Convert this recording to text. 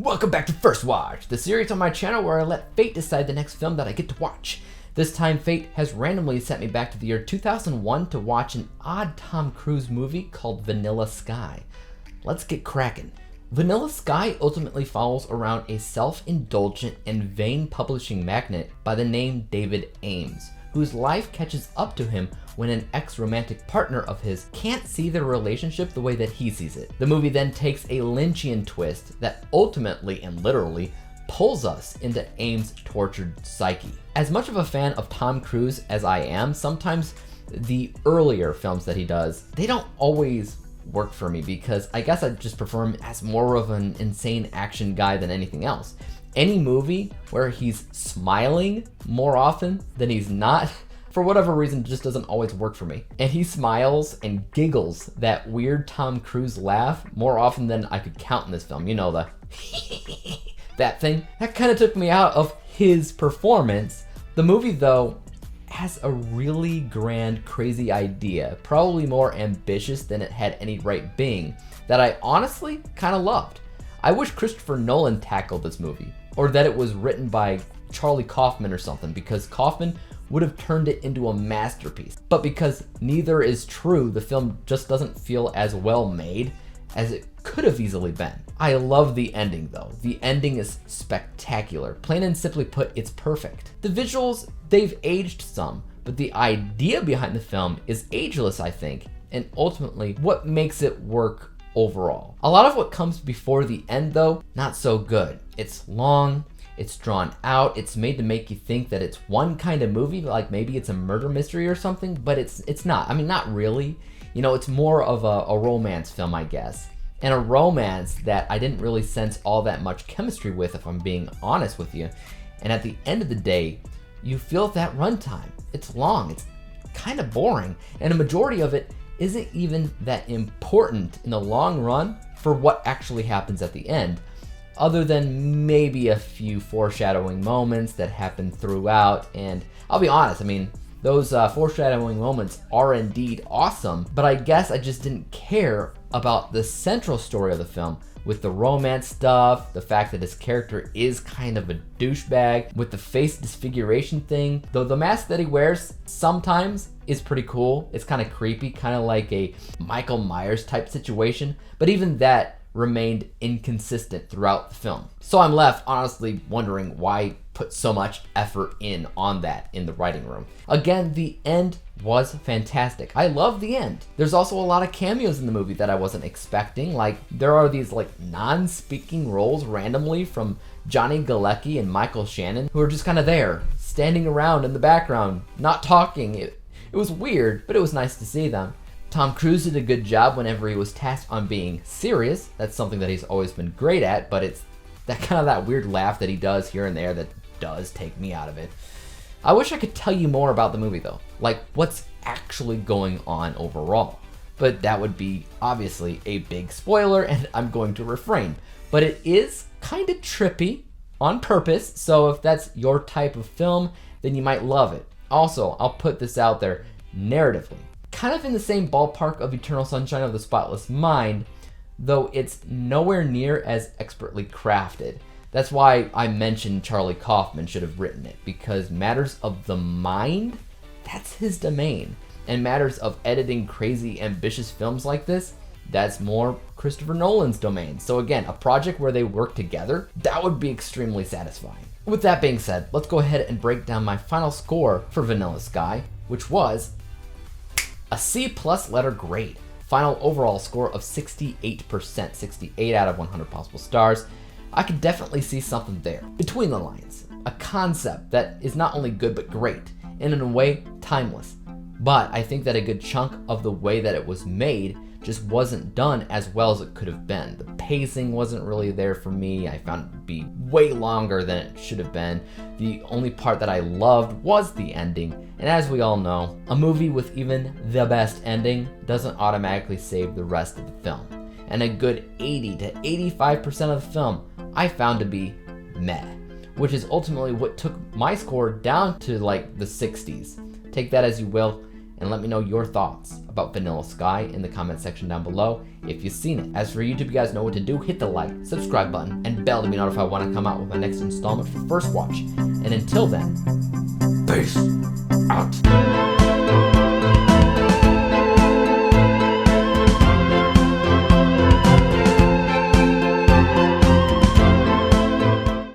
Welcome back to First Watch, the series on my channel where I let fate decide the next film that I get to watch. This time fate has randomly sent me back to the year 2001 to watch an odd Tom Cruise movie called Vanilla Sky. Let's get cracking. Vanilla Sky ultimately follows around a self-indulgent and vain publishing magnate by the name David Ames, whose life catches up to him when an ex-romantic partner of his can't see their relationship the way that he sees it. The movie then takes a Lynchian twist that ultimately and literally pulls us into Ames' tortured psyche. As much of a fan of Tom Cruise as I am, sometimes the earlier films that he does, they don't always work for me because I guess I just prefer him as more of an insane action guy than anything else. Any movie where he's smiling more often than he's not, for whatever reason, just doesn't always work for me. And he smiles and giggles that weird Tom Cruise laugh more often than I could count in this film. You know, the that thing. That kind of took me out of his performance. The movie, though, has a really grand, crazy idea, probably more ambitious than it had any right being, that I honestly kind of loved. I wish Christopher Nolan tackled this movie, or that it was written by Charlie Kaufman or something, because Kaufman would have turned it into a masterpiece. But because neither is true, the film just doesn't feel as well made as it could have easily been. I love the ending though. The ending is spectacular. Plain and simply put, it's perfect. The visuals, they've aged some, but the idea behind the film is ageless, I think, and ultimately what makes it work overall. A lot of what comes before the end though, not so good. It's long, it's drawn out, it's made to make you think that it's one kind of movie, like maybe it's a murder mystery or something, but it's not. I mean, not really. You know, it's more of a romance film, I guess. And a romance that I didn't really sense all that much chemistry with, if I'm being honest with you. And at the end of the day, you feel that runtime. It's long, it's kind of boring, and a majority of it isn't even that important in the long run for what actually happens at the end, other than maybe a few foreshadowing moments that happen throughout. And I'll be honest, I mean, those foreshadowing moments are indeed awesome, but I guess I just didn't care about the central story of the film, with the romance stuff, the fact that his character is kind of a douchebag, with the face disfiguration thing. Though the mask that he wears sometimes is pretty cool. It's kind of creepy, kind of like a Michael Myers type situation, but even that remained inconsistent throughout the film. So I'm left honestly wondering why put so much effort in on that in the writing room. Again, the end was fantastic. I love the end. There's also a lot of cameos in the movie that I wasn't expecting. Like, there are these like non-speaking roles randomly from Johnny Galecki and Michael Shannon, who are just kind of there, standing around in the background, not talking. It was weird, but it was nice to see them. Tom Cruise did a good job whenever he was tasked on being serious. That's something that he's always been great at, but it's that weird laugh that he does here and there that does take me out of it. I wish I could tell you more about the movie though, like what's actually going on overall, but that would be obviously a big spoiler and I'm going to refrain. But it is kind of trippy on purpose, so if that's your type of film, then you might love it. Also, I'll put this out there, narratively, kind of in the same ballpark of Eternal Sunshine of the Spotless Mind, though it's nowhere near as expertly crafted. That's why I mentioned Charlie Kaufman should have written it, because matters of the mind, that's his domain. And matters of editing crazy, ambitious films like this, that's more Christopher Nolan's domain. So again, a project where they work together, that would be extremely satisfying. With that being said, let's go ahead and break down my final score for Vanilla Sky, which was a C+ letter grade. Final overall score of 68%, 68 out of 100 possible stars. I could definitely see something there. Between the lines, a concept that is not only good but great, and in a way, timeless. But I think that a good chunk of the way that it was made just wasn't done as well as it could have been. The pacing wasn't really there for me. I found it to be way longer than it should have been. The only part that I loved was the ending. And as we all know, a movie with even the best ending doesn't automatically save the rest of the film. And a good 80 to 85% of the film I found to be meh, which is ultimately what took my score down to like the 60s. Take that as you will. and let me know your thoughts about Vanilla Sky in the comment section down below if you've seen it. As for YouTube, you guys know what to do. Hit the like, subscribe button, and bell to be notified when I come out with my next installment for First Watch. And until then, peace.